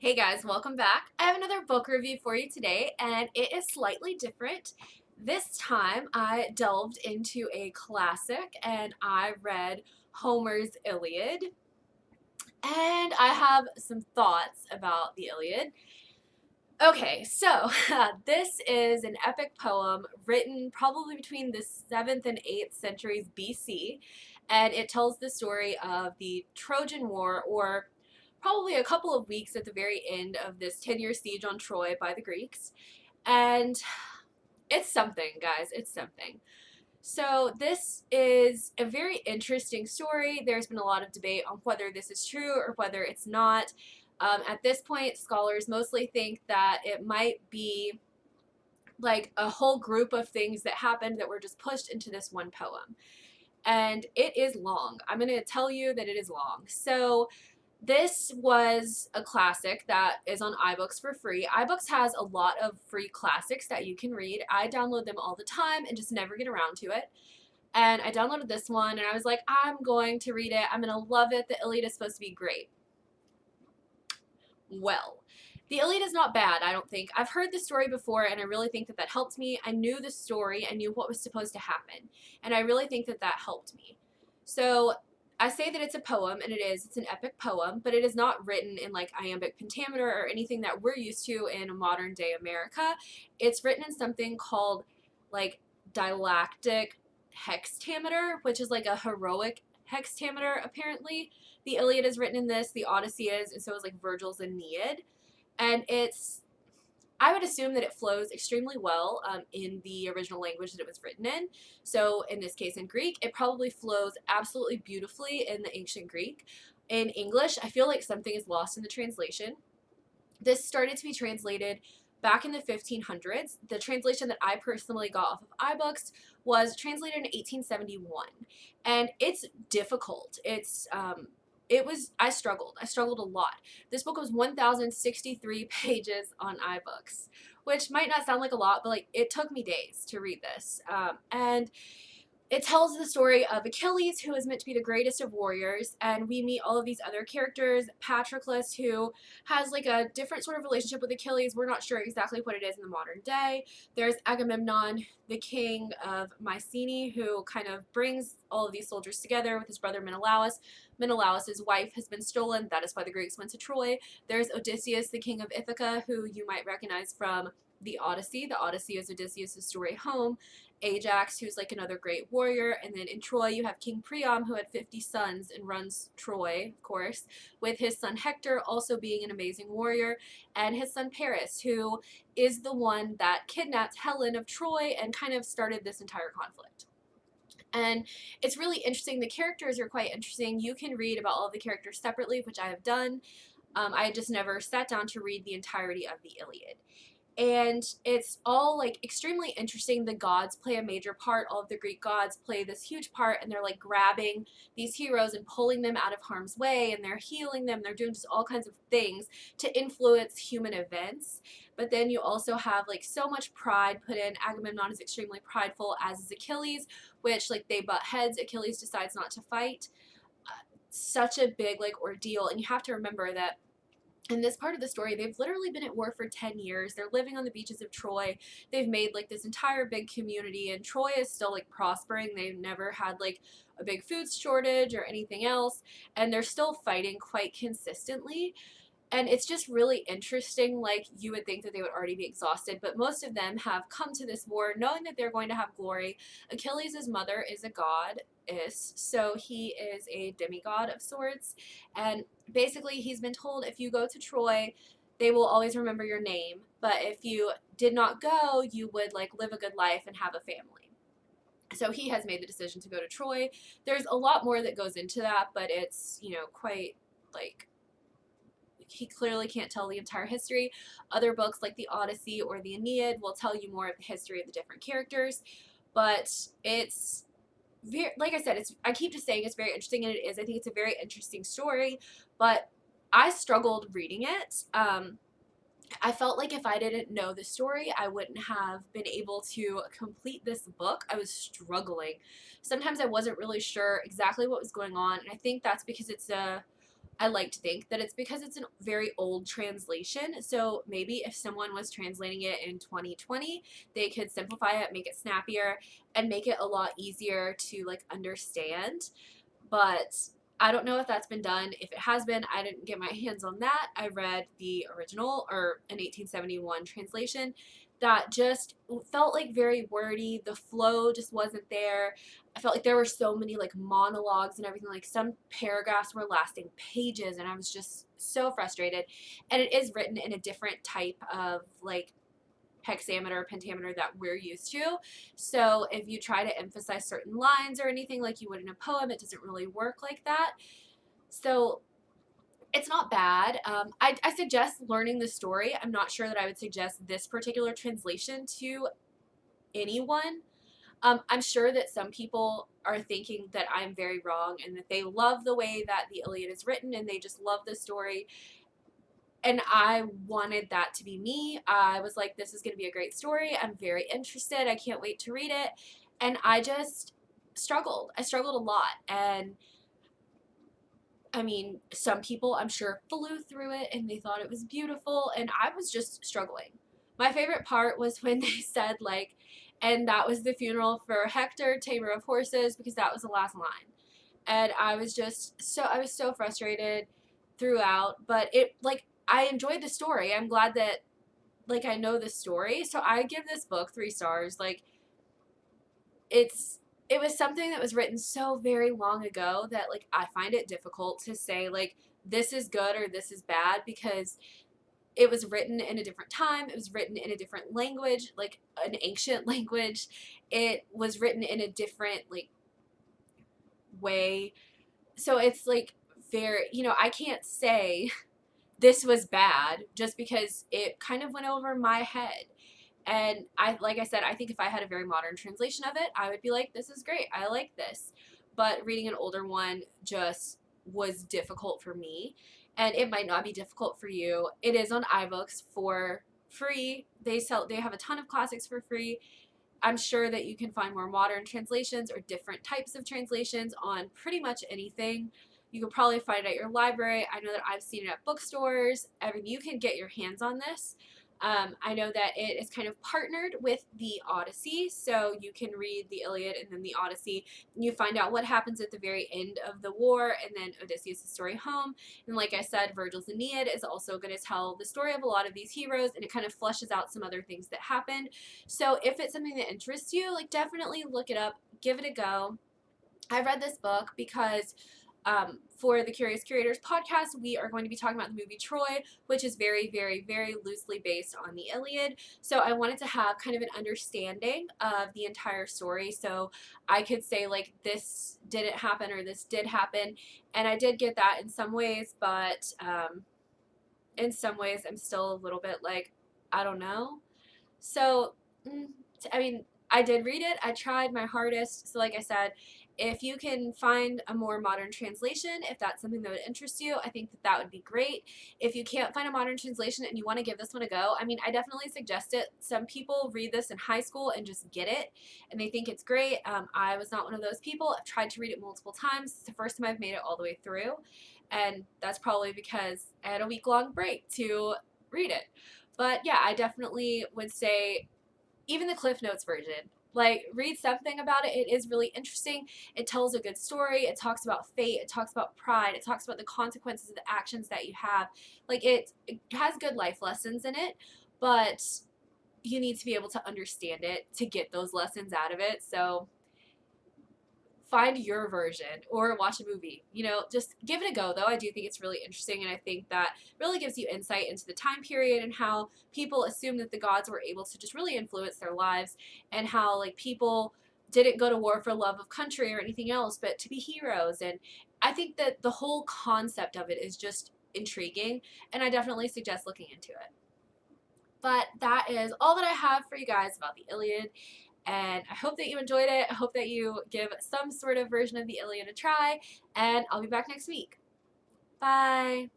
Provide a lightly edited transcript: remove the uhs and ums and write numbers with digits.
Hey guys, welcome back. I have another book review for you today, and it is slightly different. This time I delved into a classic and I read Homer's Iliad, and I have some thoughts about the Iliad. Okay, so this is an epic poem written probably between the 7th and 8th centuries BC, and it tells the story of the Trojan War, or probably a couple of weeks at the very end of this 10-year siege on Troy by the Greeks. And it's something, guys, it's something. So, this is a very interesting story. There's been a lot of debate on whether this is true or whether it's not. At this point, scholars mostly think that it might be like a whole group of things that happened that were just pushed into this one poem. And it is long. I'm going to tell you that it is long. So, this was a classic that is on iBooks for free. iBooks has a lot of free classics that you can read. I download them all the time and just never get around to it. And I downloaded this one and I was like, I'm going to read it. I'm going to love it. The Iliad is supposed to be great. Well, the Iliad is not bad, I don't think. I've heard the story before and I really think that that helped me. I knew the story. I knew what was supposed to happen. And I really think that that helped me. So I say that it's a poem, and it is. It's an epic poem, but it is not written in like iambic pentameter or anything that we're used to in modern day America. It's written in something called like dialectic hexameter, which is like a heroic hexameter, apparently. The Iliad is written in this, the Odyssey is, and so is like Virgil's Aeneid. And I would assume that it flows extremely well in the original language that it was written in. So, in this case, in Greek, it probably flows absolutely beautifully in the ancient Greek. In English, I feel like something is lost in the translation. This started to be translated back in the 1500s. The translation that I personally got off of iBooks was translated in 1871, and it's difficult. I struggled. I struggled a lot. This book was 1,063 pages on iBooks, which might not sound like a lot, but like it took me days to read this. And it tells the story of Achilles, who is meant to be the greatest of warriors, and we meet all of these other characters. Patroclus, who has like a different sort of relationship with Achilles. We're not sure exactly what it is in the modern day. There's Agamemnon, the king of Mycenae, who kind of brings all of these soldiers together with his brother Menelaus. Menelaus' wife has been stolen. That is why the Greeks went to Troy. There's Odysseus, the king of Ithaca, who you might recognize from the Odyssey. The Odyssey is Odysseus' story home. Ajax, who's like another great warrior. And then in Troy, you have King Priam, who had 50 sons and runs Troy, of course, with his son Hector also being an amazing warrior, and his son Paris, who is the one that kidnapped Helen of Troy and kind of started this entire conflict. And it's really interesting. The characters are quite interesting. You can read about all of the characters separately, which I have done. I just never sat down to read the entirety of the Iliad. And it's all like extremely interesting. The gods play a major part. All of the Greek gods play this huge part, and they're like grabbing these heroes and pulling them out of harm's way, and they're healing them. They're doing just all kinds of things to influence human events. But then you also have like so much pride put in. Agamemnon is extremely prideful, as is Achilles, which like they butt heads. Achilles decides not to fight. Such a big like ordeal, and you have to remember that in this part of the story, they've literally been at war for 10 years. They're living on the beaches of Troy. They've made like this entire big community, and Troy is still like prospering. They've never had like a big food shortage or anything else, and they're still fighting quite consistently. And it's just really interesting. Like, you would think that they would already be exhausted, but most of them have come to this war knowing that they're going to have glory. Achilles' mother is a goddess, so he is a demigod of sorts. And basically, he's been told if you go to Troy, they will always remember your name. But if you did not go, you would like live a good life and have a family. So he has made the decision to go to Troy. There's a lot more that goes into that, but it's, quite like he clearly can't tell the entire history. Other books like the Odyssey or the Aeneid will tell you more of the history of the different characters, but it's very, like I said, I keep just saying it's very interesting, and it is. I think it's a very interesting story, but I struggled reading it. I felt like if I didn't know the story, I wouldn't have been able to complete this book. I was struggling. Sometimes I wasn't really sure exactly what was going on, and I think that's because it's a I like to think that it's because it's a very old translation. So maybe if someone was translating it in 2020, they could simplify it, make it snappier, and make it a lot easier to like understand. But I don't know if that's been done. If it has been, I didn't get my hands on that. I read the original or an 1871 translation that just felt like very wordy. The flow just wasn't there. I felt like there were so many like monologues and everything. Like some paragraphs were lasting pages, and I was just so frustrated. And it is written in a different type of like hexameter, pentameter that we're used to. So if you try to emphasize certain lines or anything like you would in a poem, it doesn't really work like that. So it's not bad. I suggest learning the story. I'm not sure that I would suggest this particular translation to anyone. I'm sure that some people are thinking that I'm very wrong and that they love the way that the Iliad is written and they just love the story. And I wanted that to be me. I was like, this is going to be a great story. I'm very interested. I can't wait to read it. And I just struggled. I struggled a lot. And I mean, some people I'm sure flew through it and they thought it was beautiful. And I was just struggling. My favorite part was when they said, like, and that was the funeral for Hector, tamer of horses, because that was the last line. And I was so frustrated throughout. But it, like, I enjoyed the story. I'm glad that like I know the story. So I give this book 3 stars. Like it was something that was written so very long ago that like I find it difficult to say like this is good or this is bad because it was written in a different time. It was written in a different language, like an ancient language. It was written in a different like way. So it's like very, I can't say this was bad just because it kind of went over my head. And like I said, I think if I had a very modern translation of it, I would be like, this is great. I like this. But reading an older one just was difficult for me. And it might not be difficult for you. It is on iBooks for free. They have a ton of classics for free. I'm sure that you can find more modern translations or different types of translations on pretty much anything. You can probably find it at your library. I know that I've seen it at bookstores. Evan, you can get your hands on this. I know that it is kind of partnered with the Odyssey, so you can read the Iliad and then the Odyssey, and you find out what happens at the very end of the war, and then Odysseus' story home. And like I said, Virgil's Aeneid is also going to tell the story of a lot of these heroes, and it kind of fleshes out some other things that happened. So if it's something that interests you, like definitely look it up, give it a go. I read this book because for the Curious Curators podcast, we are going to be talking about the movie Troy, which is very, very, very loosely based on the Iliad. So I wanted to have kind of an understanding of the entire story. So I could say, like, this didn't happen or this did happen. And I did get that in some ways, but in some ways, I'm still a little bit like, I don't know. So, I mean, I did read it. I tried my hardest. So, like I said, if you can find a more modern translation, if that's something that would interest you, I think that that would be great. If you can't find a modern translation and you want to give this one a go, I mean, I definitely suggest it. Some people read this in high school and just get it, and they think it's great. I was not one of those people. I've tried to read it multiple times. It's the first time I've made it all the way through, and that's probably because I had a week-long break to read it. But yeah, I definitely would say even the Cliff Notes version. Like, read something about it. It is really interesting. It tells a good story. It talks about fate. It talks about pride. It talks about the consequences of the actions that you have. Like, it has good life lessons in it, but you need to be able to understand it to get those lessons out of it. So find your version or watch a movie. Just give it a go, though. I do think it's really interesting, and I think that really gives you insight into the time period and how people assume that the gods were able to just really influence their lives, and how like people didn't go to war for love of country or anything else, but to be heroes. And I think that the whole concept of it is just intriguing, and I definitely suggest looking into it. But that is all that I have for you guys about the Iliad. And I hope that you enjoyed it. I hope that you give some sort of version of the Iliad a try. And I'll be back next week. Bye.